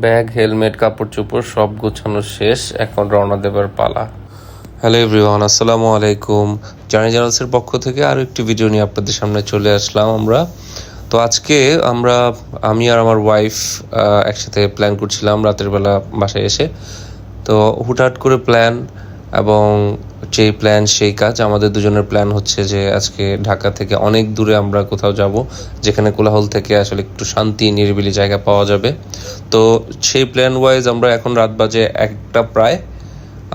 Bag, helmet, কাপড় চোপড় সব গোছানো শেষ, এখন রওনা দেবার পালা। হ্যালো এভরিওয়ান, আসসালামু আলাইকুম। জার্নি জার্নালসের পক্ষ থেকে আরও একটি ভিডিও নিয়ে আপনাদের সামনে চলে আসলাম আমরা। তো আজকে আমি আর আমার ওয়াইফ একসাথে প্ল্যান করছিলাম রাতের বেলা বাসায় এসে। তো হুটহাট করে প্ল্যান, এবং যেই প্ল্যান সেই কাজ। আমাদের দুজনের প্ল্যান হচ্ছে যে আজকে ঢাকা থেকে অনেক দূরে আমরা কোথাও যাব, যেখানে কোলাহল থেকে আসলে একটু শান্তি নিরিবিলি জায়গা পাওয়া যাবে। তো সেই প্ল্যান ওয়াইজ আমরা এখন রাত বাজে 1টা প্রায়।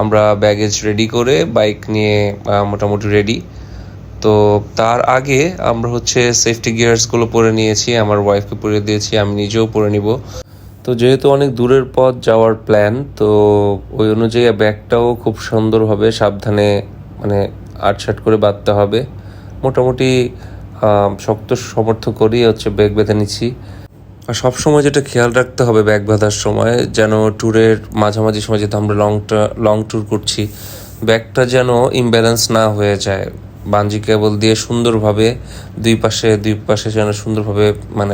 আমরা ব্যাগেজ রেডি করে বাইক নিয়ে মোটামুটি রেডি। তো তার আগে আমরা সেফটি গিয়ার্সগুলো পরে নিয়েছি, আমার ওয়াইফকে পরে দিয়েছি, আমি নিজেও পরে নিব। তো যেহেতু অনেক দূরের পথ যাওয়ার প্ল্যান, তো ওই অনুযায়ী ব্যাগটাও খুব সুন্দরভাবে সাবধানে আটসাট করে বাঁধতে হবে। মোটামুটি শক্ত সমর্থ করেই ব্যাগ বেঁধে নিচ্ছি। আর সবসময় যেটা খেয়াল রাখতে হবে ব্যাগ বাঁধার সময়, যেন ট্যুরের মাঝামাঝি সময় যেহেতু আমরা লং ট্যুর করছি, ব্যাগটা যেন ইমব্যালেন্স না হয়ে যায়। বাঞ্জি কেবল দিয়ে সুন্দরভাবে দুই পাশে যেন সুন্দরভাবে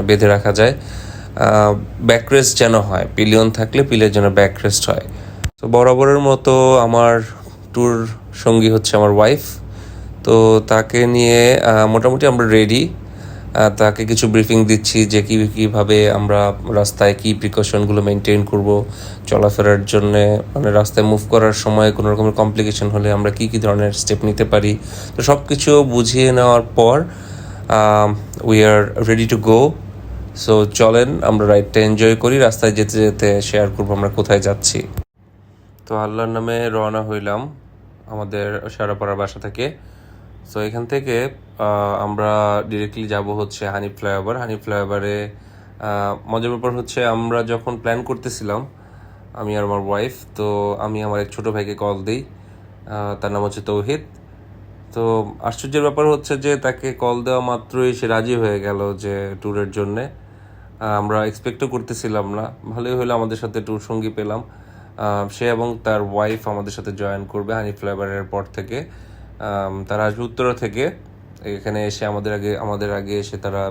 বেঁধে রাখা যায়। ব্যাকরেস্ট যেন হয়, পিলিয়ন থাকলে পিলের যেন ব্যাকরেস্ট হয়। তো বরাবরের মতো আমার ট্যুর সঙ্গী হচ্ছে আমার ওয়াইফ। তো তাকে নিয়ে মোটামুটি আমরা রেডি। তাকে কিছু ব্রিফিং দিচ্ছি যে কীভাবে আমরা রাস্তায় কী প্রিকশনগুলো মেনটেন করব চলাফেরার জন্যে, রাস্তায় মুভ করার সময় কোনো রকমের কমপ্লিকেশন হলে আমরা কী ধরনের স্টেপ নিতে পারি। তো সব কিছু বুঝিয়ে নেওয়ার পর we are ready to go. So চলেন আমরা রাইডটা এনজয় করি। রাস্তায় যেতে যেতে শেয়ার করবো আমরা কোথায় যাচ্ছি। তো আল্লাহর নামে রওনা হইলাম আমাদের শেরাপাড়ার বাসা থেকে। সো এখান থেকে আমরা ডিরেক্টলি যাব হানিফ ফ্লাইওভারে। মজার ব্যাপার আমরা যখন প্ল্যান করতেছিলাম আমি আর আমার ওয়াইফ, তো আমি আমার এক ছোটো ভাইকে কল দিই, তার নাম তৌহিদ। তো আশ্চর্যের ব্যাপার যে তাকে কল দেওয়া মাত্রই সে রাজি হয়ে গেল যে ট্যুরের জন্যে। আমরা এক্সপেক্টও করতেছিলাম না, ভালোই হলো আমাদের সাথে ট্যুর সঙ্গী পেলাম। সে এবং তার ওয়াইফ আমাদের সাথে জয়েন করবে হানিফ ফ্লাইওভারের পর থেকে। তারা আসবে উত্তরা থেকে, এখানে এসে আমাদের আগে এসে তারা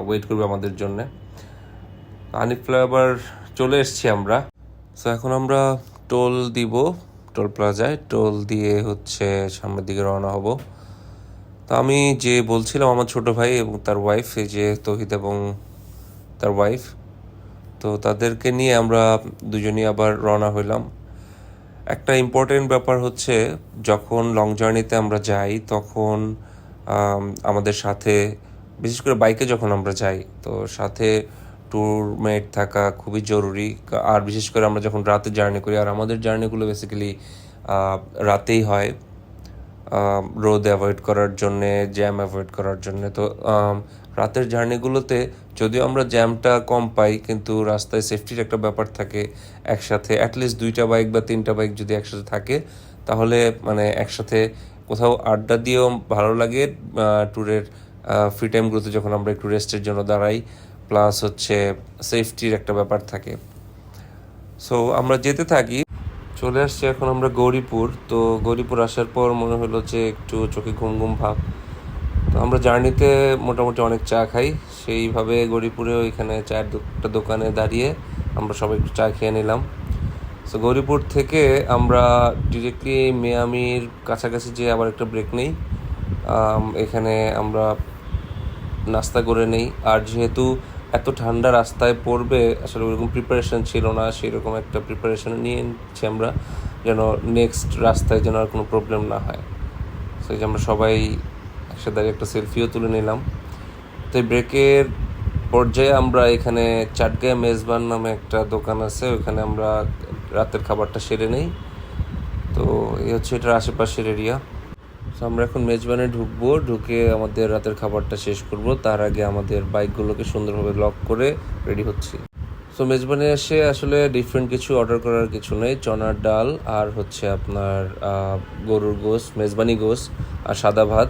ওয়েট করবে আমাদের জন্যে। হানিফ ফ্লাইওভার চলে এসেছি আমরা। সো এখন আমরা টোল দিব, টোল প্লাজায় টোল দিয়ে সামনের দিকে রওনা হব। তো আমি যে বলছিলাম আমার ছোট ভাই এবং তার ওয়াইফ, এই যে তৌহিদ এবং তার ওয়াইফ, তো তাদেরকে নিয়ে আমরা দুজনই আবার রওনা হইলাম। একটা ইম্পর্টেন্ট ব্যাপার যখন লং জার্নিতে আমরা যাই তখন আমাদের সাথে, বিশেষ করে বাইকে যখন আমরা যাই, তো সাথে ট্যুরমেট থাকা খুবই জরুরি। আর বিশেষ করে আমরা যখন রাতে জার্নি করি, আর আমাদের জার্নিগুলো বেসিক্যালি রাতেই হয়, রোদ অ্যাভয়েড করার জন্যে, জ্যাম অ্যাভয়েড করার জন্যে। তো রাতের জার্নিগুলোতে যদিও আমরা জ্যামটা কম পাই, কিন্তু রাস্তায় সেফটির একটা ব্যাপার থাকে। একসাথে অ্যাটলিস্ট 2টা বাইক বা 3টা বাইক যদি একসাথে থাকে, তাহলে একসাথে কোথাও আড্ডা দিয়েও ভালো লাগে। ট্যুরের ফ্রি টাইমগুলোতে যখন আমরা একটু রেস্টের জন্য দাঁড়াই, প্লাস সেফটির একটা ব্যাপার থাকে। সো আমরা যেতে থাকি। চলে আসছি এখন আমরা গৌরীপুর। তো গৌরীপুর আসার পর মনে হলো যে একটু চোখে ঘুম ঘুম ভাব। তো আমরা জার্নিতে মোটামুটি অনেক চা খাই, সেইভাবে গৌরীপুরেও এখানে চায়ের একটা দোকানে দাঁড়িয়ে আমরা সবাই একটু চা খেয়ে নিলাম। সো গৌরীপুর থেকে আমরা ডিরেক্টলি মিয়ামির কাছাকাছি যেয়ে আবার একটা ব্রেক নেই। এখানে আমরা নাস্তা করে নেই। আর যেহেতু এত ঠান্ডা রাস্তায় পড়বে, আসলে ওরকম প্রিপারেশন ছিল না, সেরকম একটা প্রিপারেশন নিয়ে নিচ্ছি আমরা, যেন নেক্সট রাস্তায় যেন আর কোনো প্রবলেম না হয়। সো এই যে আমরা সবাই একসাথে দাঁড়িয়ে একটা সেলফিও তুলে নিলাম। তো এই ব্রেকের পর্যায়ে আমরা এখানে চাটগাঁয়ে মেজবান নামে একটা দোকান আছে, ওইখানে আমরা রাতের খাবারটা সেরে নেই। তো এই এটার আশেপাশের এরিয়া। সো আমরা এখন মেজবানে ঢুকবো, ঢুকে আমাদের রাতের খাবারটা শেষ করব। তার আগে আমাদের বাইকগুলোকে সুন্দরভাবে লক করে রেডি হচ্ছি। সো মেজবানে এসে আসলে ডিফারেন্ট কিছু অর্ডার করার কিছু নেই, চনার ডাল আর আপনার গরুর গোশত, মেজবানি গোশত আর সাদা ভাত,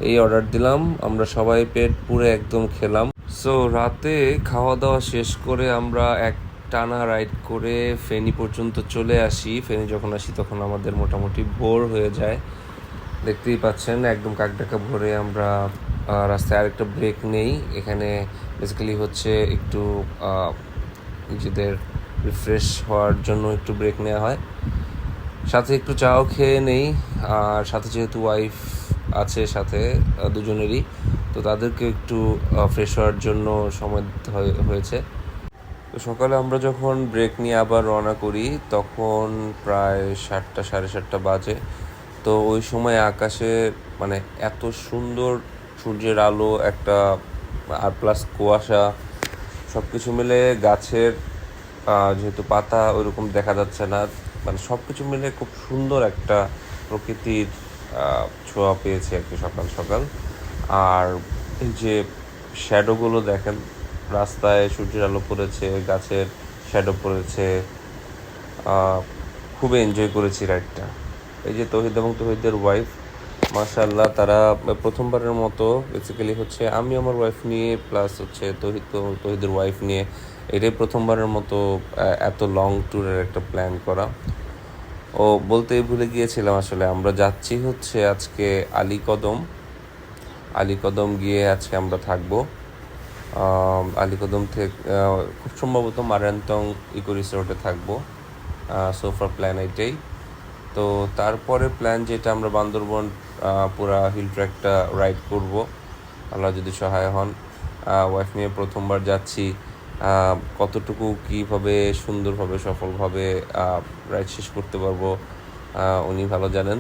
এই অর্ডার দিলাম। আমরা সবাই পেট পুরে একদম খেলাম। সো রাতে খাওয়া দাওয়া শেষ করে আমরা এক টানা রাইড করে ফেনী পর্যন্ত চলে আসি। ফেনী যখন আসি তখন আমাদের মোটামুটি ভোর হয়ে যায়, দেখতেই পাচ্ছেন একদম কাকডাকা ভোরে। আমরা রাস্তায় আরেকটা ব্রেক নেই, এখানে বেসিক্যালি একটু নিজেদের রিফ্রেশ হওয়ার জন্য একটু ব্রেক নেওয়া হয়, সাথে একটু চাও খেয়ে নেই। আর সাথে যেহেতু ওয়াইফ আছে সাথে, দুজনেরই, তো তাদেরকে একটু ফ্রেশ হওয়ার জন্য সময় দিতে হয়েছে। তো সকালে আমরা যখন ব্রেক নিয়ে আবার রওনা করি তখন প্রায় 7টা 7:30 বাজে। তো ওই সময় আকাশে মানে এত সুন্দর সূর্যের আলো একটা, আর প্লাস কুয়াশা, সব কিছু মিলে গাছের যেহেতু পাতা ওইরকম দেখা যাচ্ছে না, মানে সব কিছু মিলে খুব সুন্দর একটা প্রকৃতির ছোঁয়া পেয়েছি আর কি সকাল সকাল। আর এই যে শ্যাডোগুলো দেখেন, রাস্তায় সূর্যের আলো পড়েছে, গাছের শ্যাডো পড়েছে, খুবই এনজয় করেছি রাইডটা। এই যে তৌহিদ এবং তৌহিদের ওয়াইফ, মাশাআল্লাহ, তারা প্রথমবারের মতো বেসিক্যালি হচ্ছে আমি আমার ওয়াইফ নিয়ে প্লাস হচ্ছে তৌহিদের ওয়াইফ নিয়ে, এটাই প্রথমবারের মতো এত লং ট্যুরের একটা প্ল্যান করা। ও বলতেই ভুলে গিয়েছিলাম, আসলে আমরা যাচ্ছি হচ্ছে আজকে আলীকদম গিয়ে আজকে আমরা থাকবো। আলীকদম থেকে খুব সম্ভবত মারান্তং ইকো রিসোর্টে থাকবো। সোফার প্ল্যান এটাই। তো তারপরে প্ল্যান যেটা, আমরা বান্দরবন পুরা হিল ট্র্যাকটা রাইড করব, আল্লাহ যদি সহায় হন। ওয়াইফ নিয়ে প্রথমবার যাচ্ছি, কতটুকু কীভাবে সুন্দরভাবে সফলভাবে রাইড শেষ করতে পারবো উনি ভালো জানেন।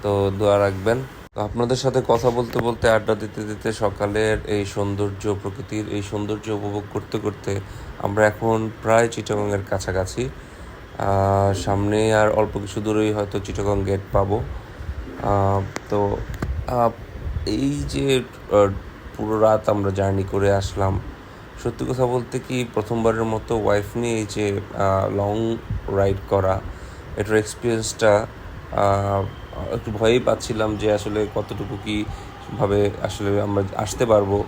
তো দোয়া রাখবেন। তো আপনাদের সাথে কথা বলতে বলতে, আড্ডা দিতে দিতে, সকালের এই সৌন্দর্য, প্রকৃতির এই সৌন্দর্য উপভোগ করতে করতে আমরা এখন প্রায় চিটাগংয়ের কাছাকাছি। সামনে আর অল্প কিছু দূরেই হয়তো চিটাগং গেট পাবো। তো এই যে পুরো রাত আমরা জার্নি করে আসলাম, সত্যি কথা বলতে কি প্রথমবারের মতো ওয়াইফ নিয়ে এই যে লং রাইড করা, এটার এক্সপিরিয়েন্সটা একটু ভয়ই পাচ্ছিলাম যে আসলে কতটুকু কীভাবে আসলে আমরা আসতে পারবো।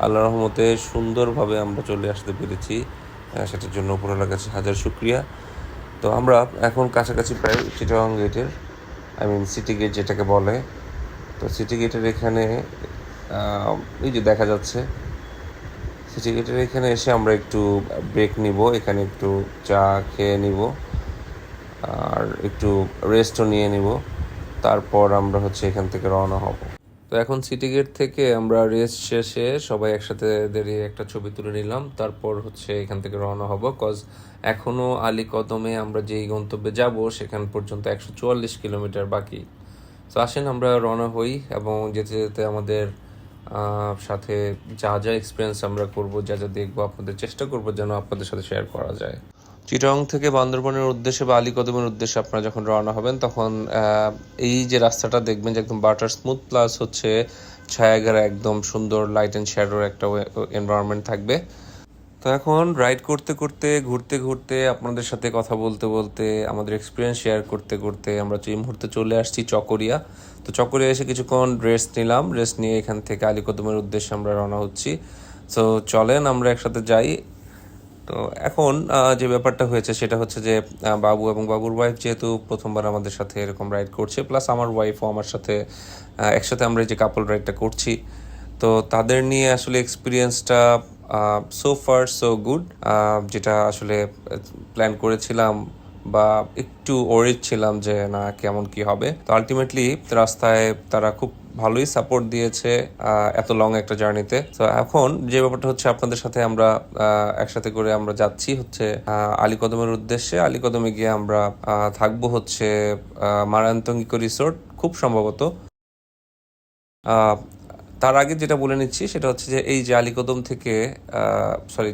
আল্লাহর রহমতে সুন্দরভাবে আমরা চলে আসতে পেরেছি, সেটার জন্য উপরওয়ালার কাছে হাজার শুকরিয়া। তো আমরা এখন কাছাকাছি প্রায় চিটাগং গেটের, সিটি গেট যেটাকে বলে। তো সিটি গেটের এখানে এই যে দেখা যাচ্ছে, সিটি গেটের এখানে এসে আমরা একটু ব্রেক নিব, এখানে একটু চা খেয়ে নিব আর একটু রেস্টও নিয়ে নিব, তারপর আমরা হচ্ছে এখান থেকে রওনা হব। তো এখন সিটি গেট থেকে আমরা রেস্ট শেষে সবাই একসাথে দাঁড়িয়ে একটা ছবি তুলে নিলাম, তারপর হচ্ছে এখান থেকে রওনা হব। কজ এখনও আলীকদমে আমরা যেই গন্তব্যে যাব সেখান পর্যন্ত 144 কিলোমিটার বাকি। তো আসেন আমরা রওনা হই, এবং যেতে যেতে আমাদের সাথে যা যা এক্সপিরিয়েন্স আমরা করব, যা যা দেখবো, আপনাদের চেষ্টা করবো যেন আপনাদের সাথে শেয়ার করা যায়। চিটাগং থেকে বান্দরবনের উদ্দেশ্যে বা আলীকদমের উদ্দেশ্যে আপনারা যখন রওনা হবেন তখন এই যে রাস্তাটা দেখবেন যে একদম বাটার স্মুথ, প্লাস হচ্ছে ছায়াঘেরা একদম সুন্দর লাইট অ্যান্ড শ্যাডোর একটা এনভায়রনমেন্ট থাকবে। তো এখন রাইড করতে করতে, ঘুরতে ঘুরতে, আপনাদের সাথে কথা বলতে বলতে, আমাদের এক্সপিরিয়েন্স শেয়ার করতে করতে আমরা এই মুহূর্তে চলে আসছি চকরিয়া। তো চকরিয়া এসে কিছুক্ষণ রেস্ট নিলাম, রেস্ট নিয়ে এখান থেকে আলীকদমের উদ্দেশ্যে আমরা রওনা হচ্ছি। তো চলেন আমরা একসাথে যাই। তো এখন যে ব্যাপারটা হয়েছে সেটা হচ্ছে যে বাবু এবং বাবুর ওয়াইফ যেহেতু প্রথমবার আমাদের সাথে এরকম রাইড করছে, প্লাস আমার ওয়াইফও আমার সাথে একসাথে আমরা এই যে কাপল রাইডটা করছি, তো তাদের নিয়ে আসলে এক্সপিরিয়েন্সটা সো ফার সো গুড। যেটা আসলে প্ল্যান করেছিলাম বা একটু ওরিড ছিলাম যে না কেমন কি হবে, তো আলটিমেটলি রাস্তায় তারা খুব ভালোই সাপোর্ট দিয়েছে এত লং একটা জার্নিতে। তো এখন যে ব্যাপারটা হচ্ছে, আপনাদের সাথে আমরা একসাথে করে আমরা যাচ্ছি হচ্ছে আলীকদমের উদ্দেশ্যে। আলীকদমে গিয়ে আমরা থাকবো হচ্ছে মারান্তং ইকো রিসোর্ট খুব সম্ভবত। তার আগে যেটা বলে নিচ্ছি সেটা হচ্ছে যে এই যে আলীকদম থেকে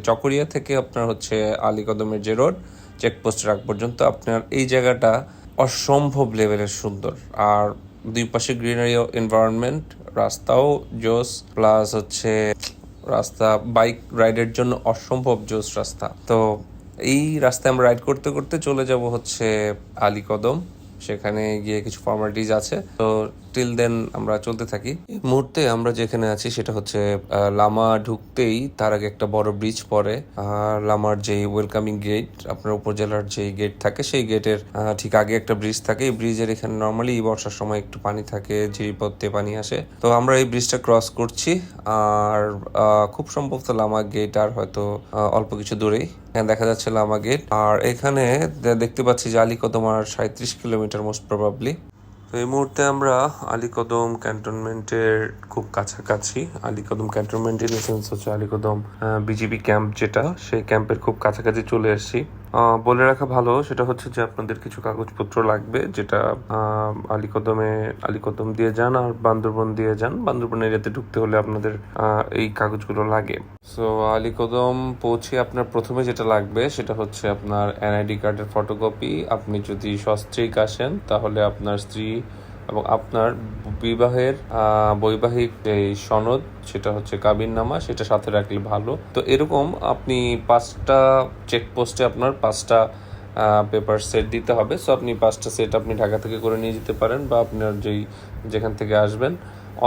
চকরিয়া থেকে আপনার হচ্ছে আলীকদমের যে রোড চেকপোস্ট রাখ পর্যন্ত, আপনার এই জায়গাটা অসম্ভব লেভেলের সুন্দর। আর দুই পাশে গ্রিনারি এনভায়রনমেন্ট, রাস্তাও জোস, প্লাস হচ্ছে রাস্তা বাইক রাইডের জন্য অসম্ভব জোস রাস্তা। তো এই রাস্তায় আমরা রাইড করতে করতে চলে যাব হচ্ছে আলীকদম। সেখানে গিয়ে কিছু ফর্মালিটিস আছে, তো টিল দেন আমরা চলতে থাকি। এই মুহূর্তে আমরা যেখানে আছি সেটা হচ্ছে লামা ঢুকতেই তার আগে একটা বড় ব্রিজ পড়ে। লামার যে ওয়েলকামিং গেট, আপনার উপজেলার যে গেট থাকে সেই গেটের ঠিক আগে একটা ব্রিজ থাকে। এই ব্রিজের এখানে নর্মালি বর্ষার সময় একটু পানি থাকে, ঝিরিপথে পানি আসে। তো আমরা এই ব্রিজটা ক্রস করছি, আর খুব সম্ভবত লামা গেট আর হয়তো অল্প কিছু দূরেই দেখা যাচ্ছে লামা গেট। আর এখানে দেখতে পাচ্ছি যে আলীকদম আর 37 কিলোমিটার মোস্ট প্রবাবলি। তো এই মুহূর্তে আমরা আলীকদম ক্যান্টনমেন্টের খুব কাছাকাছি। আলীকদম ক্যান্টনমেন্ট ইন সেন্স হচ্ছে আলীকদম বিজিবি ক্যাম্প, যেটা সেই ক্যাম্পের খুব কাছাকাছি চলে এসেছি। বলে রাখা ভালো সেটা হচ্ছে যে আপনাদের কিছু কাগজপত্র লাগবে, যেটা আলীকদম দিয়ে যান আর বান্দরবন দিয়ে যান। বান্দরবন এরিয়াতে ঢুকতে হলে আপনাদের এই কাগজগুলো লাগে। সো আলীকদম পৌঁছে আপনার প্রথমে যেটা লাগবে সেটা হচ্ছে আপনার এনআইডি কার্ডের ফটোকপি। আপনি যদি সস্ত্রীক আসেন তাহলে আপনার স্ত্রী এবং আপনার বিবাহের বৈবাহিক যে সনদ, সেটা হচ্ছে কাবিননামা, সেটা সাথে রাখলে ভালো। তো এরকম আপনি 5টা চেকপোস্টে আপনার 5টা পেপার সেট দিতে হবে। সো আপনি 5টা সেট আপনি ঢাকা থেকে করে নিয়ে যেতে পারেন, বা আপনার যেখান থেকে আসবেন,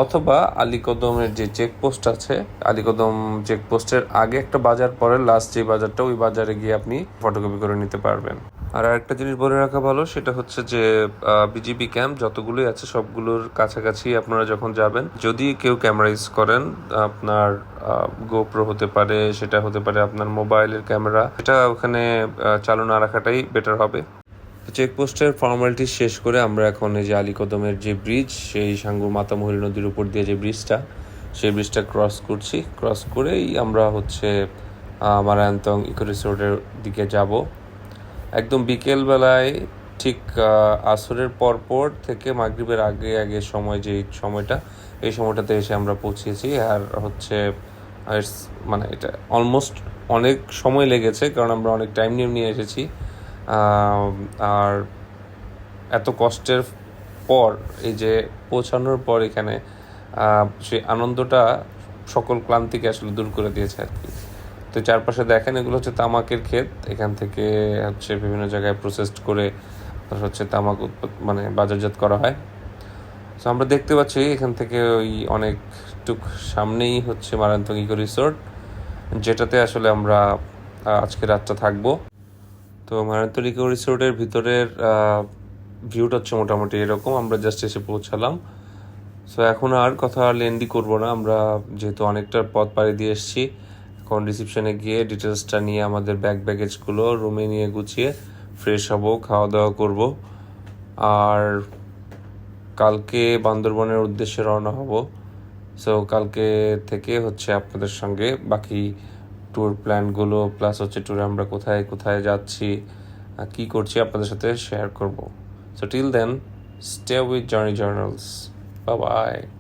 অথবা আলীকদমের যে চেকপোস্ট আছে, আলীকদম চেকপোস্টের আগে একটা বাজার পরে লাস্ট যে বাজারটা, ওই বাজারে গিয়ে আপনি ফটোকপি করে নিতে পারবেন। আর আরেকটা জিনিস বলে রাখা ভালো সেটা হচ্ছে যে বিজিবি ক্যাম্প যতগুলোই আছে সবগুলোর কাছাকাছি আপনারা যখন যাবেন, যদি কেউ ক্যামেরা ইউজ করেন, আপনার গোপ্রো হতে পারে, সেটা হতে পারে আপনার মোবাইলের ক্যামেরা, এটা ওখানে চালু না রাখাটাই বেটার হবে। চেকপোস্টের ফর্মালিটি শেষ করে আমরা এখন এই যে আলীকদমের যে ব্রিজ, সেই সাঙ্গু মাতামহিল নদীর উপর দিয়ে যে ব্রিজটা, সেই ব্রিজটা ক্রস করছি। ক্রস করেই আমরা হচ্ছে মারায়ন্তং ইকো রিসোর্টের দিকে যাব। একদম বিকেলবেলায় ঠিক আসরের পর থেকে মাগরিবের আগে সময়, যে সময়টা, এই সময়টাতে এসে আমরা পৌঁছেছি। আর হচ্ছে মানে এটা অলমোস্ট অনেক সময় লেগেছে, কারণ আমরা অনেক টাইম নিয়ে এসেছি। আর এত কষ্টের পর এই যে পৌঁছানোর পর এখানে সেই আনন্দটা সকল ক্লান্তিকে আসলে দূর করে দিয়েছে আর কি। তো চারপাশে দেখেন, এগুলো হচ্ছে তামাকের ক্ষেত। এখান থেকে হচ্ছে বিভিন্ন জায়গায় প্রসেসড করে হচ্ছে তামাক মানে বাজারজাত করা হয়। তো আমরা দেখতে পাচ্ছি এখান থেকে ওই অনেকটুক সামনেই হচ্ছে মারান্তং ইকো রিসোর্ট, যেটাতে আসলে আমরা আজকে রাতটা থাকবো। তো মারান্তং ইকো রিসোর্টের ভিতরের ভিউটা হচ্ছে মোটামুটি এরকম। আমরা জাস্ট এসে পৌঁছালাম। সো এখন আর কথা লেন্দি করবো না, আমরা যেহেতু অনেকটা পথ পাড়ি দিয়ে এসেছি। এখন রিসেপশনে গিয়ে ডিটেলসটা নিয়ে আমাদের ব্যাগেজগুলো রুমে নিয়ে গুছিয়ে ফ্রেশ হব, খাওয়া দাওয়া করব, আর কালকে বান্দরবনের উদ্দেশ্যে রওনা হব। সো কালকে থেকে হচ্ছে আপনাদের সঙ্গে বাকি ট্যুর প্ল্যানগুলো, প্লাস হচ্ছে ট্যুরে আমরা কোথায় কোথায় যাচ্ছি, কি করছি, আপনাদের সাথে শেয়ার করব। So till then, stay with Journey Journals. Bye bye.